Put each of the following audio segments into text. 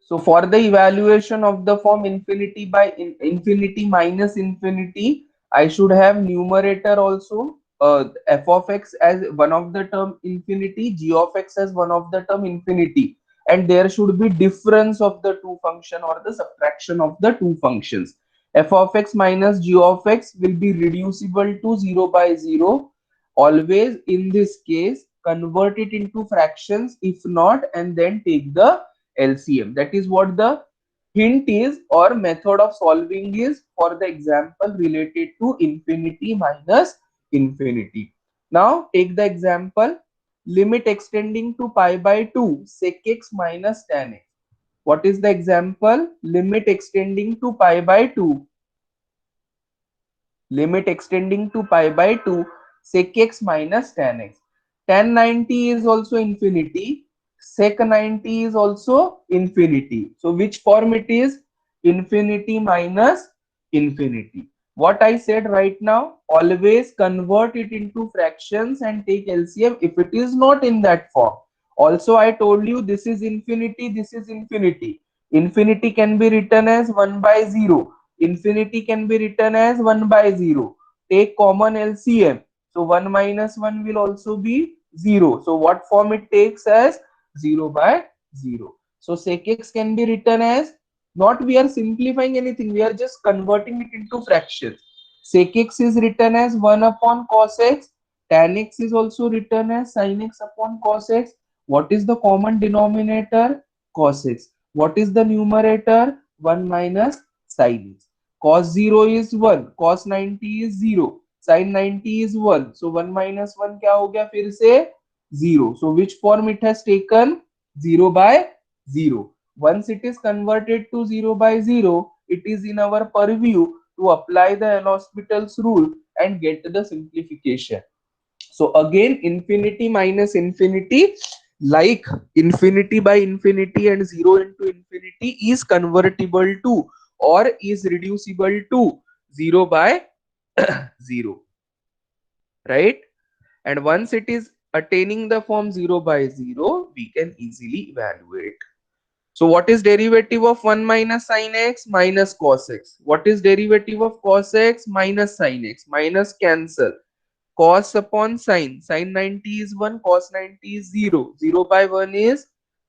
So for the evaluation of the form infinity by infinity minus infinity, I should have numerator also, f of x as one of the term infinity, g of x as one of the term infinity, and there should be difference of the two function or the subtraction of the two functions. F of x minus g of x will be reducible to 0 by 0. Always in this case, convert it into fractions. If not, and then take the LCM. That is what the hint is or method of solving is for the example related to infinity minus infinity. Now take the example, limit extending to pi by 2 sec x minus tan x. What is the example? Limit extending to pi by 2. Limit extending to pi by 2 sec x minus tan x. Tan 90 is also infinity. Sec 90 is also infinity. So which form it is? Infinity minus infinity. What I said right now, always convert it into fractions and take LCM if it is not in that form. Also, I told you this is infinity, this is infinity. Infinity can be written as 1 by 0. Infinity can be written as 1 by 0. Take common LCM. So 1 minus 1 will also be 0. So what form it takes as 0 by 0. So sec x can be written as, not we are simplifying anything, we are just converting it into fractions. Sec x is written as 1 upon cos x. Tan x is also written as sin x upon cos x. What is the common denominator? Cos x. What is the numerator? 1 minus sin x. Cos 0 is 1, cos 90 is 0, sin 90 is 1. So 1 minus 1 क्या हो गया फिर से 0. So which form it has taken? 0 by 0. Once it is converted to 0 by 0, it is in our purview to apply the L'Hospital's rule and get the simplification. So again, infinity minus infinity, like infinity by infinity and 0 into infinity, is convertible to or is reducible to 0 by 0, right? And once it is attaining the form 0 by 0, we can easily evaluate. So what is derivative of 1 minus sin x? Minus cos x. What is derivative of cos x? Minus sin x. Minus cancel. Cos upon sin. Sin 90 is 1, cos 90 is 0. 0 by 1 is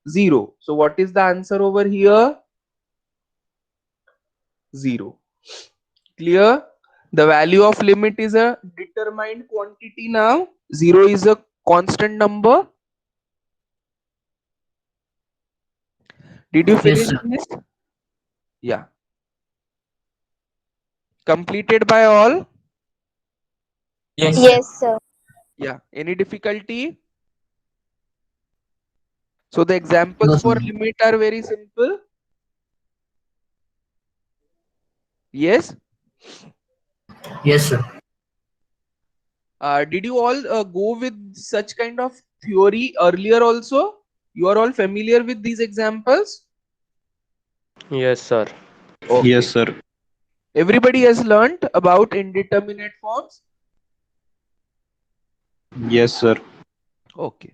0. So what is the answer over here? 0. Clear? The value of limit is a determined quantity now. 0 is a constant number. Did you Yes, finish sir. this? Yeah. Completed by all? Yes, sir. Yes, sir. Yeah. Any difficulty? So the No, examples sir. for limit are very simple. Yes. Yes, sir. Did you all go with such kind of theory earlier also? You are all familiar with these examples? Yes, sir. Okay. Yes, sir. Everybody has learnt about indeterminate forms? Yes, sir. Okay.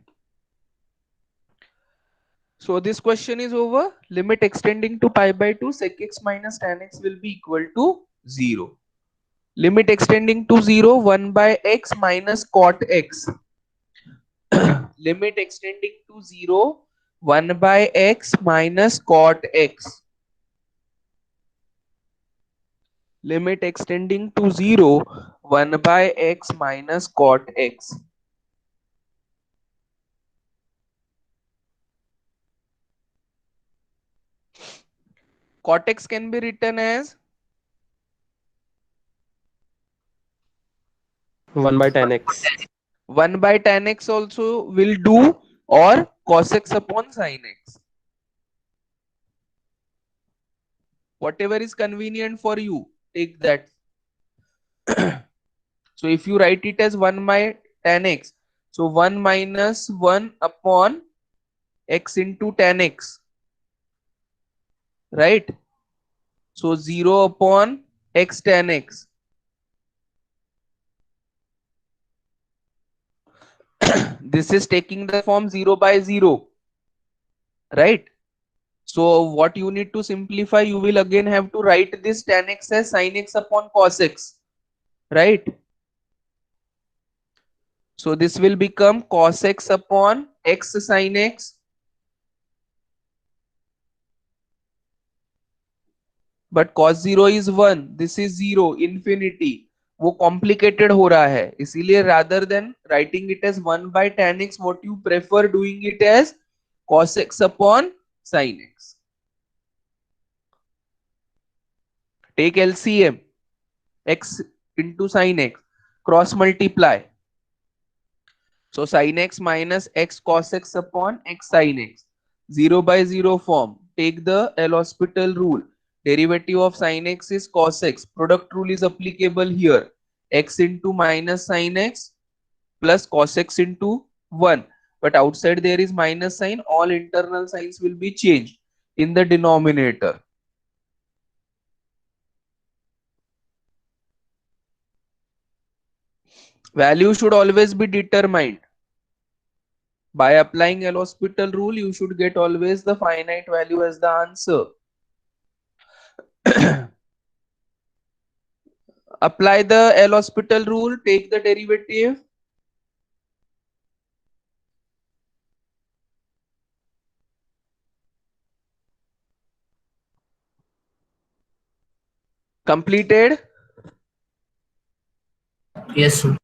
So this question is over. Limit extending to pi by 2 sec x minus tan x will be equal to 0. Limit extending to 0, 1 by x minus cot x. Limit extending to 0, 1 by x minus cot x. Limit extending to 0, 1 by x minus cot x. Cot x can be written as 1 by 10x. 1 by tan x also will do, or cos x upon sin x. Whatever is convenient for you, take that. So if you write it as 1 by tan x, so 1 minus 1 upon x into tan x, right? So 0 upon x tan x. This is taking the form 0 by 0, right? So what you need to simplify, you will again have to write this tan x as sin x upon cos x, right? So this will become cos x upon x sin x, but cos 0 is 1, this is 0, infinity. वो complicated हो रहा है, इसीलिए rather than writing it as 1 by tan x, what you prefer doing it as cos x upon sin x. Take LCM, x into sin x, cross multiply. So sin x minus x cos x upon x sin x, 0 by 0 form. Take the L'Hospital rule. Derivative of sin x is cos x. Product rule is applicable here. X into minus sin x plus cos x into 1. But outside there is minus sign. All internal signs will be changed in the denominator. Value should always be determined. By applying L'Hospital rule, you should get always the finite value as the answer. Apply the L'Hospital rule, take the derivative. Completed. Yes, sir.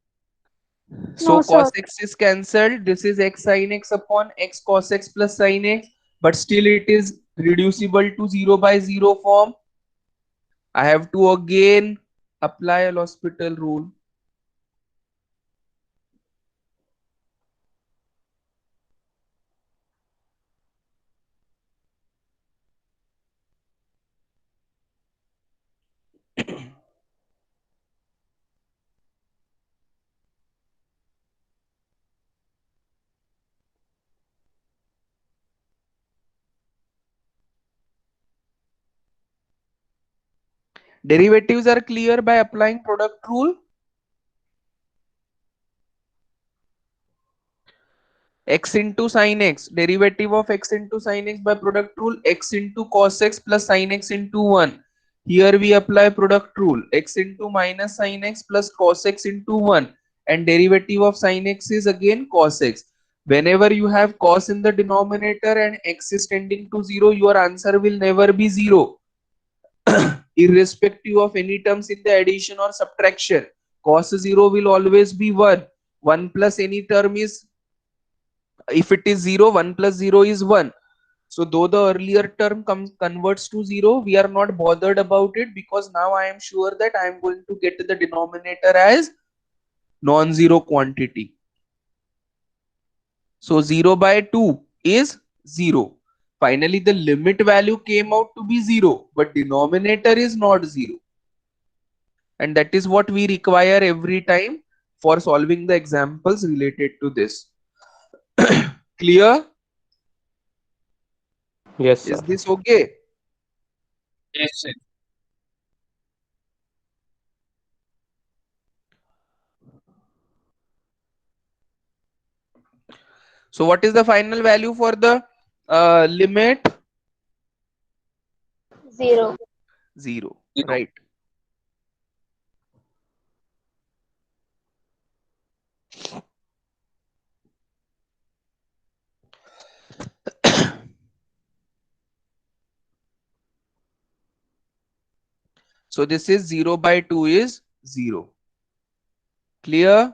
So No, cos sir. x is cancelled. This is x sin x upon x cos x plus sin x, but still it is reducible to 0 by 0 form. I have to again apply L'Hospital rule. Derivatives are clear by applying product rule. X into sin x, derivative of x into sin x by product rule, x into cos x plus sin x into 1. Here we apply product rule, x into minus sin x plus cos x into 1, and derivative of sin x is again cos x. Whenever you have cos in the denominator and x is tending to 0, your answer will never be 0. Irrespective of any terms in the addition or subtraction, cos 0 will always be 1. 1 plus any term is, if it is 0, 1 plus 0 is 1. So though the earlier term converts to 0, we are not bothered about it, because now I am sure that I am going to get the denominator as non-zero quantity. So 0 by 2 is 0. Finally, the limit value came out to be 0, but denominator is not 0. And that is what we require every time for solving the examples related to this. Clear? Yes, sir. Is this okay? Yes, sir. So what is the final value for the limit? 0. 0, right? So this is 0 by 2 is 0. Clear?